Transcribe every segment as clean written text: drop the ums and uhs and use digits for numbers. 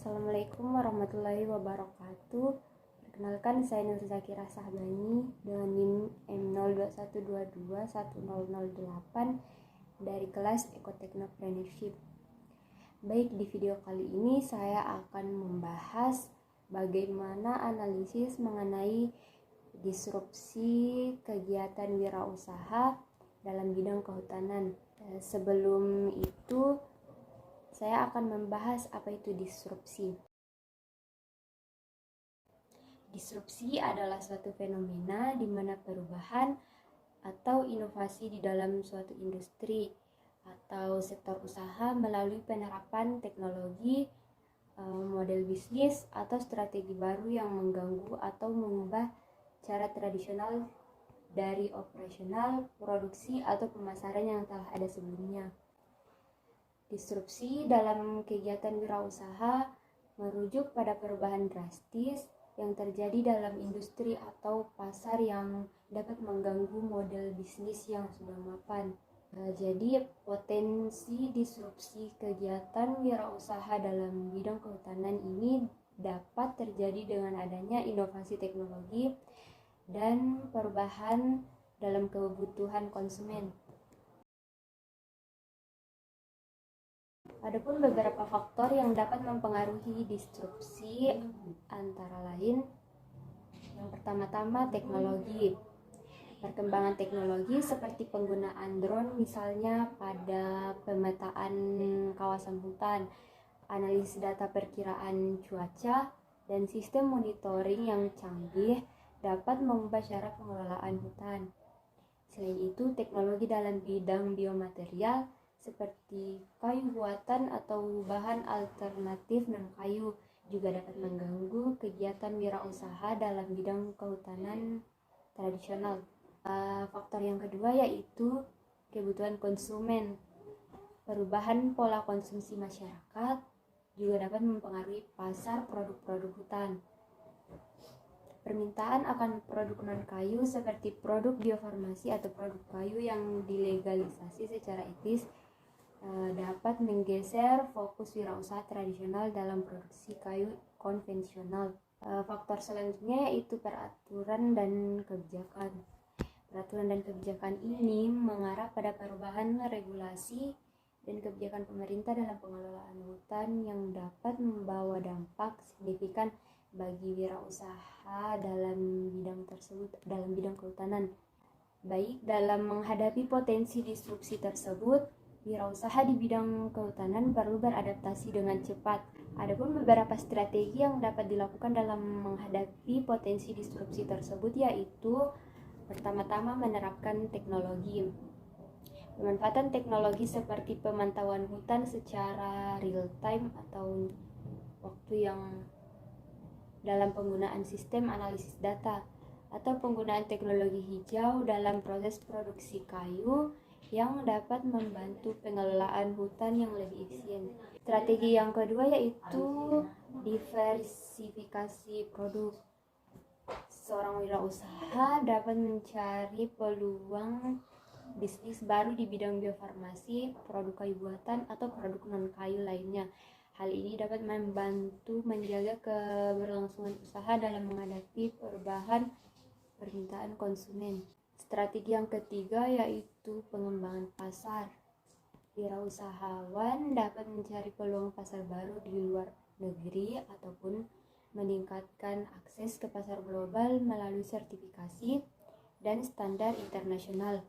Assalamualaikum warahmatullahi wabarakatuh. Perkenalkan, saya Nur Zakira Sahbani dengan NIM M01221008 dari kelas Ekoteknopreneurship. Baik, di video kali ini saya akan membahas bagaimana analisis mengenai disrupsi kegiatan wirausaha dalam bidang kehutanan. Sebelum itu, saya akan membahas apa itu disrupsi. Disrupsi adalah suatu fenomena di mana perubahan atau inovasi di dalam suatu industri atau sektor usaha melalui penerapan teknologi, model bisnis atau strategi baru yang mengganggu atau mengubah cara tradisional dari operasional, produksi atau pemasaran yang telah ada sebelumnya. Disrupsi dalam kegiatan wirausaha merujuk pada perubahan drastis yang terjadi dalam industri atau pasar yang dapat mengganggu model bisnis yang sudah mapan. Jadi potensi disrupsi kegiatan wirausaha dalam bidang kehutanan ini dapat terjadi dengan adanya inovasi teknologi dan perubahan dalam kebutuhan konsumen. Adapun beberapa faktor yang dapat mempengaruhi disrupsi antara lain, yang pertama-tama teknologi. Perkembangan teknologi seperti penggunaan drone misalnya pada pemetaan kawasan hutan, analisis data perkiraan cuaca, dan sistem monitoring yang canggih dapat mengubah cara pengelolaan hutan. Selain itu, teknologi dalam bidang biomaterial seperti kayu buatan atau bahan alternatif non-kayu juga dapat mengganggu kegiatan wirausaha dalam bidang kehutanan tradisional. Faktor yang kedua yaitu kebutuhan konsumen. Perubahan pola konsumsi masyarakat juga dapat mempengaruhi pasar produk-produk hutan. Permintaan akan produk non-kayu seperti produk biofarmasi atau produk kayu yang dilegalisasi secara etis dapat menggeser fokus wirausaha tradisional dalam produksi kayu konvensional. Faktor selanjutnya yaitu peraturan dan kebijakan. Peraturan dan kebijakan ini mengarah pada perubahan regulasi dan kebijakan pemerintah dalam pengelolaan hutan yang dapat membawa dampak signifikan bagi wirausaha dalam bidang kehutanan. Baik, dalam menghadapi potensi disrupsi tersebut, wirausaha di bidang kehutanan perlu beradaptasi dengan cepat. Adapun beberapa strategi yang dapat dilakukan dalam menghadapi potensi disrupsi tersebut yaitu pertama-tama menerapkan teknologi. Pemanfaatan teknologi seperti pemantauan hutan secara real time atau waktu yang dalam penggunaan sistem analisis data atau penggunaan teknologi hijau dalam proses produksi kayu yang dapat membantu pengelolaan hutan yang lebih efisien. Strategi yang kedua yaitu diversifikasi produk. Seorang wirausaha dapat mencari peluang bisnis baru di bidang biofarmasi, produk kayu buatan, atau produk non-kayu lainnya. Hal ini dapat membantu menjaga keberlangsungan usaha dalam menghadapi perubahan permintaan konsumen. Strategi yang ketiga yaitu pengembangan pasar. Wirausahawan dapat mencari peluang pasar baru di luar negeri ataupun meningkatkan akses ke pasar global melalui sertifikasi dan standar internasional.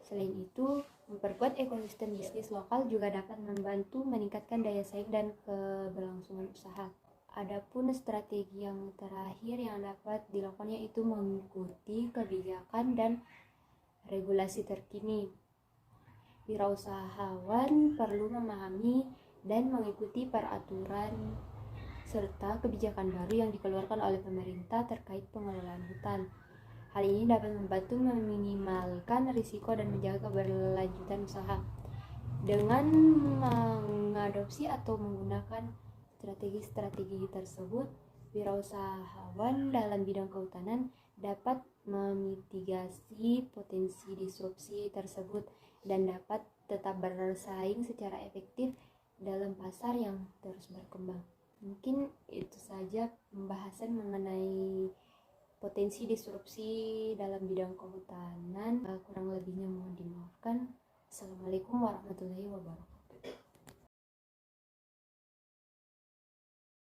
Selain itu, memperkuat ekosistem bisnis lokal juga dapat membantu meningkatkan daya saing dan keberlangsungan usaha. Adapun strategi yang terakhir yang dapat dilakukan yaitu mengikuti kebijakan dan regulasi terkini. Wirausahawan perlu memahami dan mengikuti peraturan serta kebijakan baru yang dikeluarkan oleh pemerintah terkait pengelolaan hutan. Hal ini dapat membantu meminimalkan risiko dan menjaga keberlanjutan usaha. Dengan mengadopsi atau menggunakan strategi-strategi tersebut, wirausahawan dalam bidang kehutanan dapat memitigasi potensi disrupsi tersebut dan dapat tetap bersaing secara efektif dalam pasar yang terus berkembang. Mungkin itu saja pembahasan mengenai potensi disrupsi dalam bidang kehutanan. Kurang lebihnya mohon dimaafkan. Assalamualaikum warahmatullahi wabarakatuh.